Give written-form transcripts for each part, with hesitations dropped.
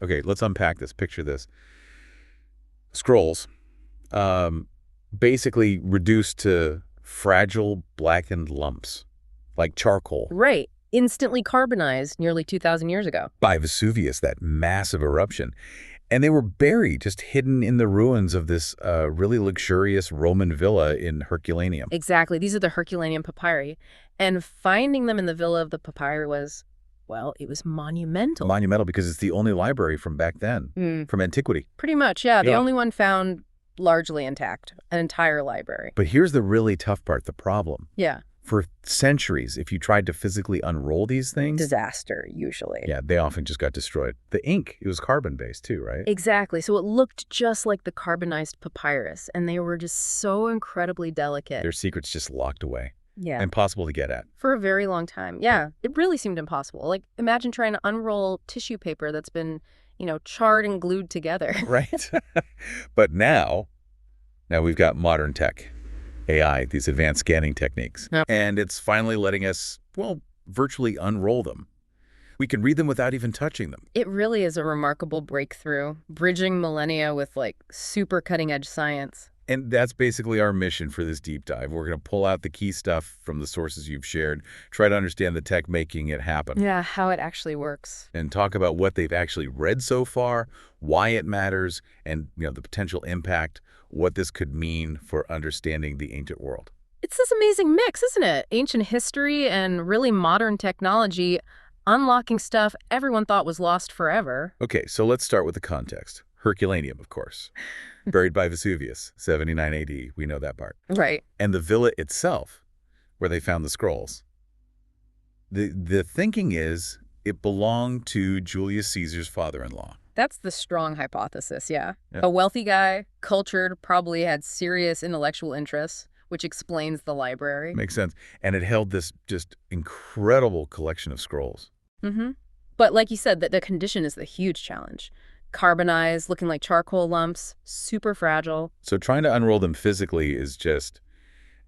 Okay, let's unpack this. Picture this. Scrolls, basically reduced to fragile blackened lumps, like charcoal. Right. Instantly carbonized nearly 2,000 years ago. By Vesuvius, that massive eruption. And they were buried, just hidden in the ruins of this really luxurious Roman villa in Herculaneum. Exactly. These are the Herculaneum papyri. And finding them in the villa of the papyri was, well, it was monumental. Monumental because it's the only library from back then, from antiquity. Pretty much, yeah. The Yeah. only one found largely intact, an entire library. But here's the really tough part, the problem. Yeah. For centuries, if you tried to physically unroll these things, Disaster, usually. yeah, they often just got destroyed. The ink, it was carbon-based too, right? Exactly. So it looked just like the carbonized papyrus, and they were just so incredibly delicate. Their secrets just locked away. Yeah. Impossible to get at. For a very long time. Yeah. It really seemed impossible. Like, imagine trying to unroll tissue paper that's been, charred and glued together. Right? But now we've got modern tech, AI, these advanced scanning techniques. Yep. And it's finally letting us, well, virtually unroll them. We can read them without even touching them. It really is a remarkable breakthrough, bridging millennia with, super cutting-edge science. And that's basically our mission for this deep dive. We're going to pull out the key stuff from the sources you've shared, try to understand the tech making it happen. Yeah, how it actually works. And talk about what they've actually read so far, why it matters, and the potential impact, what this could mean for understanding the ancient world. It's this amazing mix, isn't it? Ancient history and really modern technology, unlocking stuff everyone thought was lost forever. Okay, so let's start with the context. Herculaneum, of course. Buried by Vesuvius, 79 AD. We know that part. Right. And the villa itself, where they found the scrolls. The thinking is it belonged to Julius Caesar's father-in-law. That's the strong hypothesis, yeah. Yeah. A wealthy guy, cultured, probably had serious intellectual interests, which explains the library. Makes sense. And it held this just incredible collection of scrolls. Mm-hmm. But like you said, the condition is the huge challenge. Carbonized, looking like charcoal lumps, super fragile. So trying to unroll them physically is just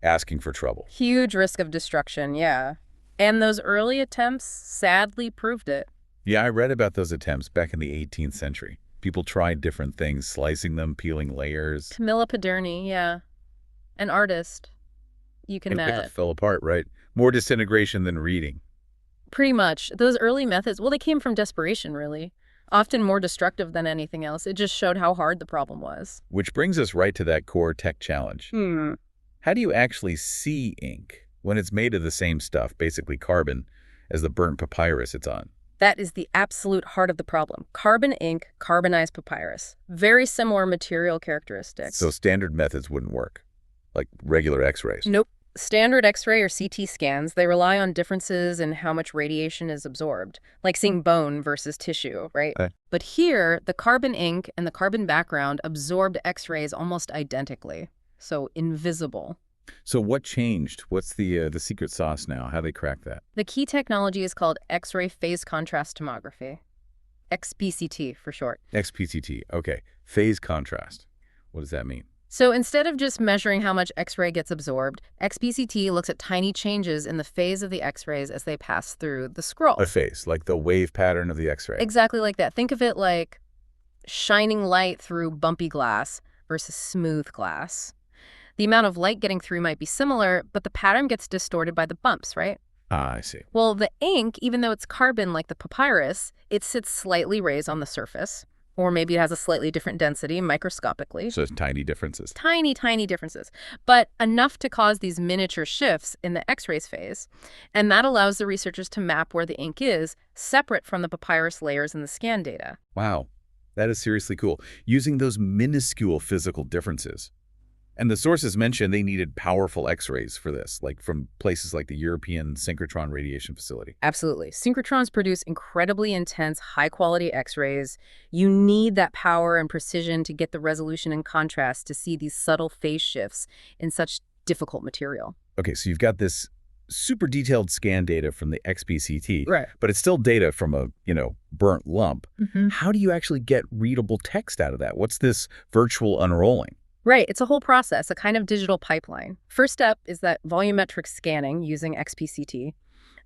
asking for trouble. Huge risk of destruction, yeah. And those early attempts sadly proved it. Yeah, I read about those attempts back in the 18th century. People tried different things, slicing them, peeling layers. Camilla Paderni, yeah. An artist. You can And imagine. it fell apart, right? More disintegration than reading. Pretty much. Those early methods, well, they came from desperation, really. Often more destructive than anything else. It just showed how hard the problem was. Which brings us right to that core tech challenge. How do you actually see ink when it's made of the same stuff, basically carbon, as the burnt papyrus it's on? That is the absolute heart of the problem. Carbon ink, carbonized papyrus. Very similar material characteristics. So standard methods wouldn't work, like regular X-rays. Nope. Standard X-ray or CT scans, they rely on differences in how much radiation is absorbed, like seeing bone versus tissue, right? Okay. But here, the carbon ink and the carbon background absorbed X-rays almost identically, so invisible. So what changed? What's the secret sauce now? How they crack that? The key technology is called X-ray phase contrast tomography, XPCT for short. XPCT. Okay. Phase contrast. What does that mean? So instead of just measuring how much X-ray gets absorbed, XPCT looks at tiny changes in the phase of the X-rays as they pass through the scroll. A phase, like the wave pattern of the X-ray. Exactly like that. Think of it like shining light through bumpy glass versus smooth glass. The amount of light getting through might be similar, but the pattern gets distorted by the bumps, right? Ah, I see. Well, the ink, even though it's carbon like the papyrus, it sits slightly raised on the surface. Or maybe it has a slightly different density microscopically. So it's tiny differences. Tiny, tiny differences, but enough to cause these miniature shifts in the X-rays phase. And that allows the researchers to map where the ink is, separate from the papyrus layers in the scan data. Wow. That is seriously cool. Using those minuscule physical differences. And the sources mentioned they needed powerful X-rays for this, like from places like the European synchrotron radiation facility. Absolutely. Synchrotrons produce incredibly intense, high-quality X-rays. You need that power and precision to get the resolution and contrast to see these subtle phase shifts in such difficult material. Okay, so you've got this super detailed scan data from the XPCT, Right. but it's still data from a, burnt lump. How do you actually get readable text out of that? What's this virtual unrolling? Right. It's a whole process, a kind of digital pipeline. First step is that volumetric scanning using XPCT.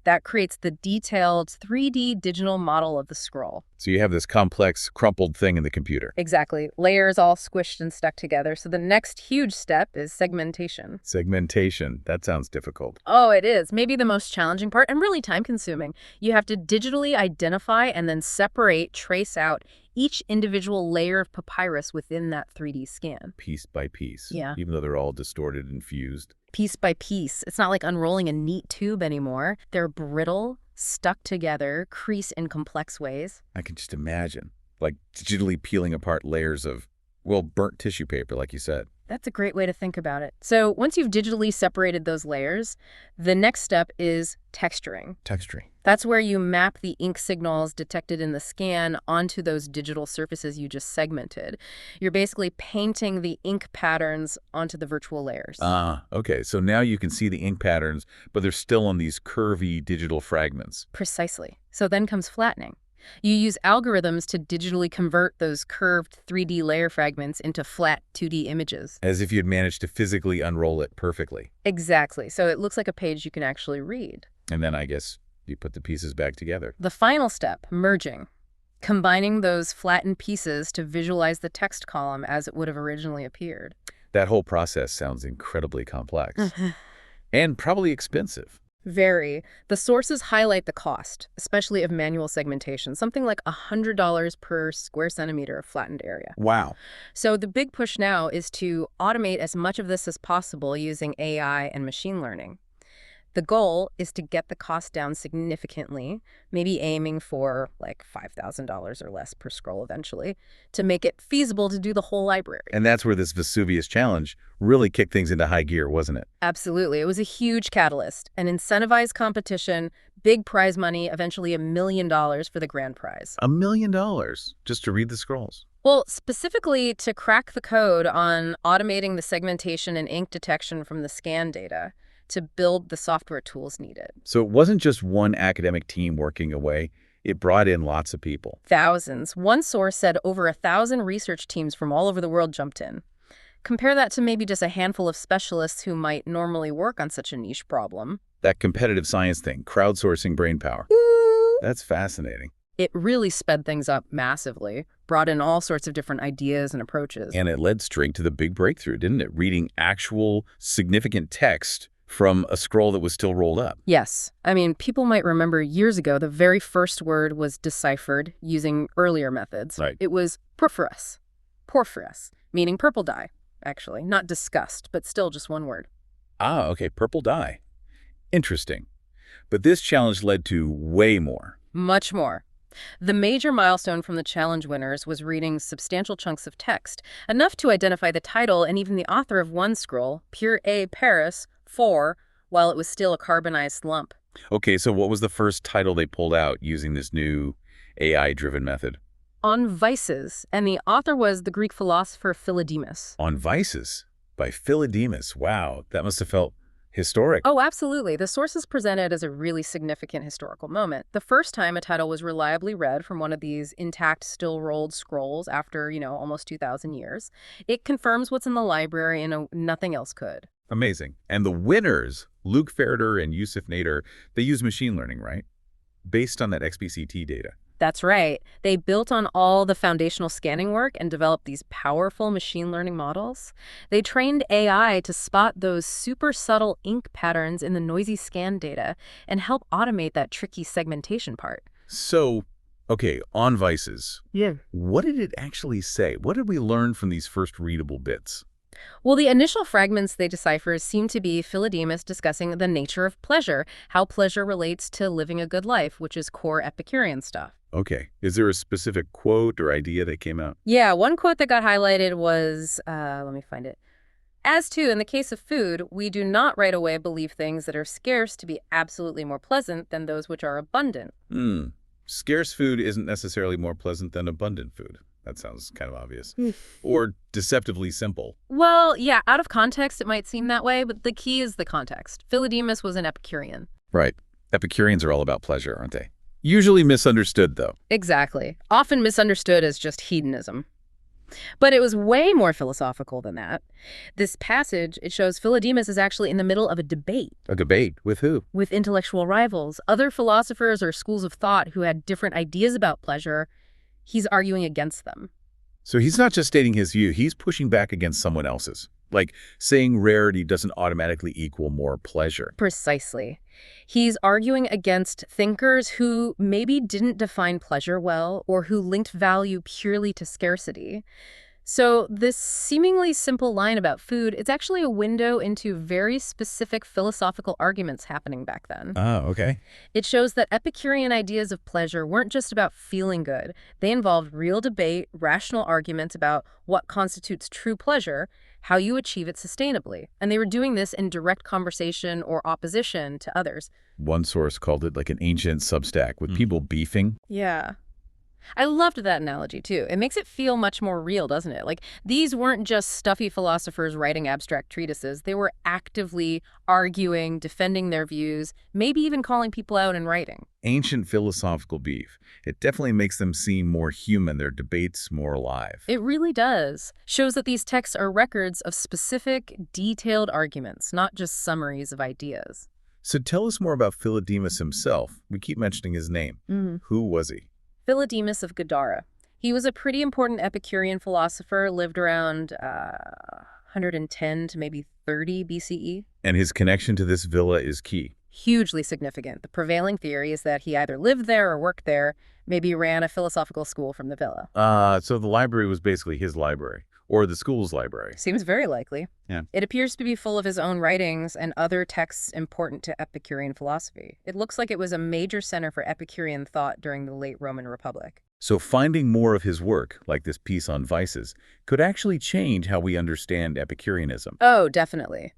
That creates the detailed 3D digital model of the scroll. So you have this complex, crumpled thing in the computer. Exactly. Layers all squished and stuck together. So the next huge step is segmentation. Segmentation. That sounds difficult. Oh, it is. Maybe the most challenging part and really time-consuming. You have to digitally identify and then separate, trace out each individual layer of papyrus within that 3D scan. Piece by piece. Yeah. Even though they're all distorted and fused. Piece by piece. It's not like unrolling a neat tube anymore. They're brittle, stuck together, crease in complex ways. I can just imagine, like digitally peeling apart layers of, well, burnt tissue paper, like you said. That's a great way to think about it. So once you've digitally separated those layers, the next step is texturing. Texturing. That's where you map the ink signals detected in the scan onto those digital surfaces you just segmented. You're basically painting the ink patterns onto the virtual layers. Okay. So now you can see the ink patterns, but they're still on these curvy digital fragments. Precisely. So then comes flattening. You use algorithms to digitally convert those curved 3D layer fragments into flat 2D images. As if you'd managed to physically unroll it perfectly. Exactly. So it looks like a page you can actually read. And then I guess you put the pieces back together. The final step, merging. Combining those flattened pieces to visualize the text column as it would have originally appeared. That whole process sounds incredibly complex. And probably expensive. Very. The sources highlight the cost, especially of manual segmentation, something like $100 per square centimeter of flattened area. Wow. So the big push now is to automate as much of this as possible using AI and machine learning. The goal is to get the cost down significantly, maybe aiming for like $5,000 or less per scroll eventually, to make it feasible to do the whole library. And that's where this Vesuvius challenge really kicked things into high gear, wasn't it? Absolutely. It was a huge catalyst, an incentivized competition, big prize money, eventually $1 million for the grand prize. $1 million just to read the scrolls. Well, specifically to crack the code on automating the segmentation and ink detection from the scan data to build the software tools needed. So it wasn't just one academic team working away. It brought in lots of people. Thousands. One source said over 1,000 research teams from all over the world jumped in. Compare that to maybe just a handful of specialists who might normally work on such a niche problem. That competitive science thing, crowdsourcing brainpower. That's fascinating. It really sped things up massively, brought in all sorts of different ideas and approaches. And it led straight to the big breakthrough, didn't it? Reading actual significant text from a scroll that was still rolled up. Yes. I mean, people might remember years ago, the very first word was deciphered using earlier methods. Right. It was porphyros. Porphyros, meaning purple dye, actually. Not disgust, but still just one word. Ah, okay, purple dye. Interesting. But this challenge led to way more. Much more. The major milestone from the challenge winners was reading substantial chunks of text, enough to identify the title and even the author of one scroll, Pure A Paris, 4, while it was still a carbonized lump. Okay, so what was the first title they pulled out using this new AI-driven method? On Vices, and the author was the Greek philosopher Philodemus. On Vices, by Philodemus. Wow, that must have felt historic. Oh, absolutely. The source is presented as a really significant historical moment. The first time a title was reliably read from one of these intact, still-rolled scrolls after, almost 2,000 years. It confirms what's in the library and nothing else could. Amazing. And the winners, Luke Ferreter and Yusuf Nader, they use machine learning, right? Based on that XPCT data. That's right. They built on all the foundational scanning work and developed these powerful machine learning models. They trained AI to spot those super subtle ink patterns in the noisy scan data and help automate that tricky segmentation part. So, okay, on Vices. Yeah. What did it actually say? What did we learn from these first readable bits? Well, the initial fragments they decipher seem to be Philodemus discussing the nature of pleasure, how pleasure relates to living a good life, which is core Epicurean stuff. Okay. Is there a specific quote or idea that came out? Yeah, one quote that got highlighted was, let me find it. As to, in the case of food, we do not right away believe things that are scarce to be absolutely more pleasant than those which are abundant. Scarce food isn't necessarily more pleasant than abundant food. That sounds kind of obvious. Or deceptively simple. Well, yeah, out of context it might seem that way, but the key is the context. Philodemus was an Epicurean. Right. Epicureans are all about pleasure, aren't they? Usually misunderstood, though. Exactly. Often misunderstood as just hedonism. But it was way more philosophical than that. This passage, it shows Philodemus is actually in the middle of a debate. A debate with who? With intellectual rivals, other philosophers or schools of thought who had different ideas about pleasure. He's arguing against them. So he's not just stating his view, he's pushing back against someone else's. Like saying rarity doesn't automatically equal more pleasure. Precisely. He's arguing against thinkers who maybe didn't define pleasure well or who linked value purely to scarcity. So this seemingly simple line about food, it's actually a window into very specific philosophical arguments happening back then. Oh, okay. It shows that Epicurean ideas of pleasure weren't just about feeling good. They involved real debate, rational arguments about what constitutes true pleasure, how you achieve it sustainably. And they were doing this in direct conversation or opposition to others. One source called it like an ancient Substack with people beefing. Yeah. I loved that analogy, too. It makes it feel much more real, doesn't it? Like, these weren't just stuffy philosophers writing abstract treatises. They were actively arguing, defending their views, maybe even calling people out in writing. Ancient philosophical beef. It definitely makes them seem more human, their debates more alive. It really does. Shows that these texts are records of specific, detailed arguments, not just summaries of ideas. So tell us more about Philodemus himself. We keep mentioning his name. Who was he? Philodemus of Gadara. He was a pretty important Epicurean philosopher, lived around 110 to maybe 30 BCE. And his connection to this villa is key. Hugely significant. The prevailing theory is that he either lived there or worked there, maybe ran a philosophical school from the villa. So the library was basically his library, or the school's library. Seems very likely. Yeah. It appears to be full of his own writings and other texts important to Epicurean philosophy. It looks like it was a major center for Epicurean thought during the late Roman Republic. So finding more of his work, like this piece on vices, could actually change how we understand Epicureanism. Oh, definitely.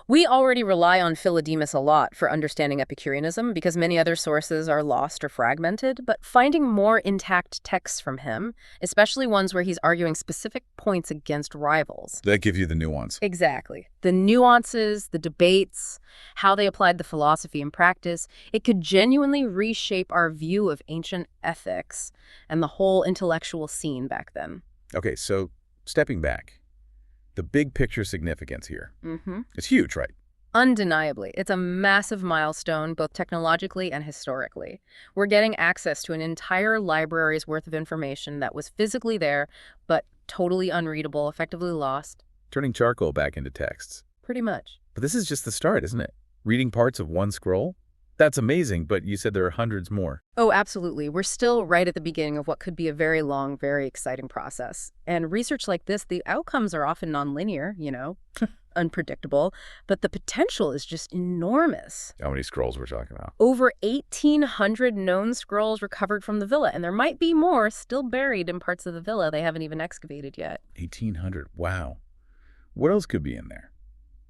We already rely on Philodemus a lot for understanding Epicureanism because many other sources are lost or fragmented, but finding more intact texts from him, especially ones where he's arguing specific points against rivals. That gives you the nuance. Exactly. The nuances, the debates, how they applied the philosophy in practice, it could genuinely reshape our view of ancient ethics and the whole intellectual scene back then. Okay, so stepping back. The big picture significance here. It's huge, right? Undeniably. It's a massive milestone, both technologically and historically. We're getting access to an entire library's worth of information that was physically there, but totally unreadable, effectively lost. Turning charcoal back into texts. Pretty much. But this is just the start, isn't it? Reading parts of one scroll? That's amazing, but you said there are hundreds more. Oh, absolutely. We're still right at the beginning of what could be a very long, very exciting process. And research like this, the outcomes are often nonlinear, unpredictable, but the potential is just enormous. How many scrolls we're talking about? Over 1,800 known scrolls recovered from the villa, and there might be more still buried in parts of the villa they haven't even excavated yet. 1,800, wow. What else could be in there,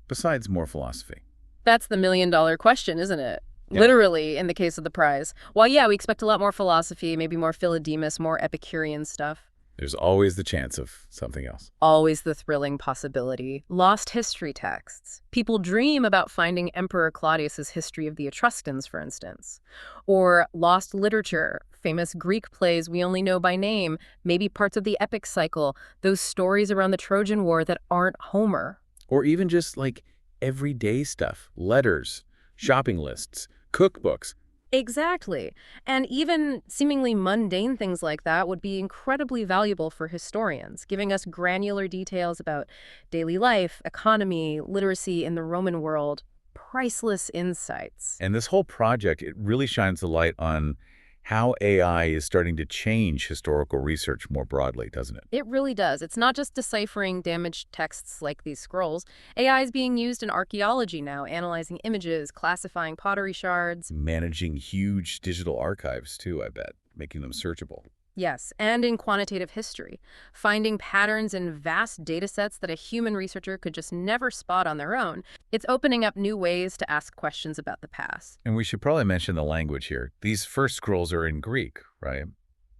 besides more philosophy? That's the million-dollar question, isn't it? Yeah. Literally, in the case of the prize. Well, yeah, we expect a lot more philosophy, maybe more Philodemus, more Epicurean stuff. There's always the chance of something else. Always the thrilling possibility. Lost history texts. People dream about finding Emperor Claudius's history of the Etruscans, for instance. Or lost literature, famous Greek plays we only know by name, maybe parts of the epic cycle, those stories around the Trojan War that aren't Homer. Or even just like everyday stuff, letters, shopping lists, cookbooks. Exactly. And even seemingly mundane things like that would be incredibly valuable for historians, giving us granular details about daily life, economy, literacy in the Roman world. Priceless insights. And this whole project, it really shines the light on how AI is starting to change historical research more broadly, doesn't it? It really does. It's not just deciphering damaged texts like these scrolls. AI is being used in archaeology now, analyzing images, classifying pottery shards. Managing huge digital archives, too, I bet, making them searchable. Yes, and in quantitative history, finding patterns in vast data sets that a human researcher could just never spot on their own. It's opening up new ways to ask questions about the past. And we should probably mention the language here. These first scrolls are in Greek, right?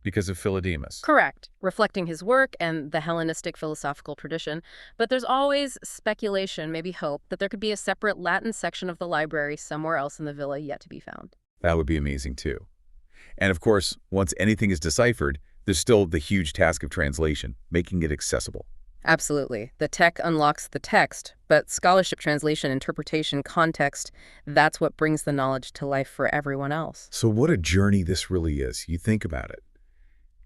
Because of Philodemus. Correct, reflecting his work and the Hellenistic philosophical tradition. But there's always speculation, maybe hope, that there could be a separate Latin section of the library somewhere else in the villa yet to be found. That would be amazing, too. And of course, once anything is deciphered, There's still the huge task of translation, making it accessible. Absolutely. The tech unlocks the text, but scholarship, translation, interpretation, context, that's what brings the knowledge to life for everyone else. So what a journey this really is. You think about it.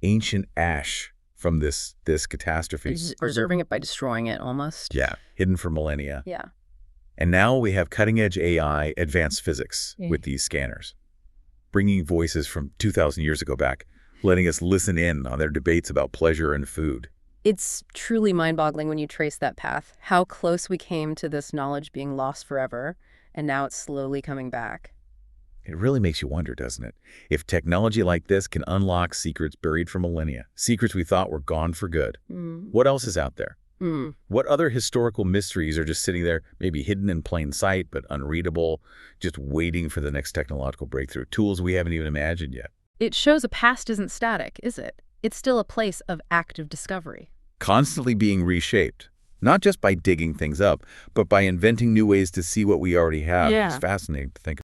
Ancient ash from this catastrophe. Preserving it by destroying it, almost. Yeah, hidden for millennia. Yeah. And now we have cutting-edge AI, advanced physics with these scanners, bringing voices from 2,000 years ago back, letting us listen in on their debates about pleasure and food. It's truly mind-boggling when you trace that path, how close we came to this knowledge being lost forever, and now it's slowly coming back. It really makes you wonder, doesn't it? If technology like this can unlock secrets buried for millennia, secrets we thought were gone for good, what else is out there? What other historical mysteries are just sitting there, maybe hidden in plain sight, but unreadable, just waiting for the next technological breakthrough, tools we haven't even imagined yet? It shows a past isn't static, is it? It's still a place of active discovery. Constantly being reshaped, not just by digging things up, but by inventing new ways to see what we already have. Yeah. It's fascinating to think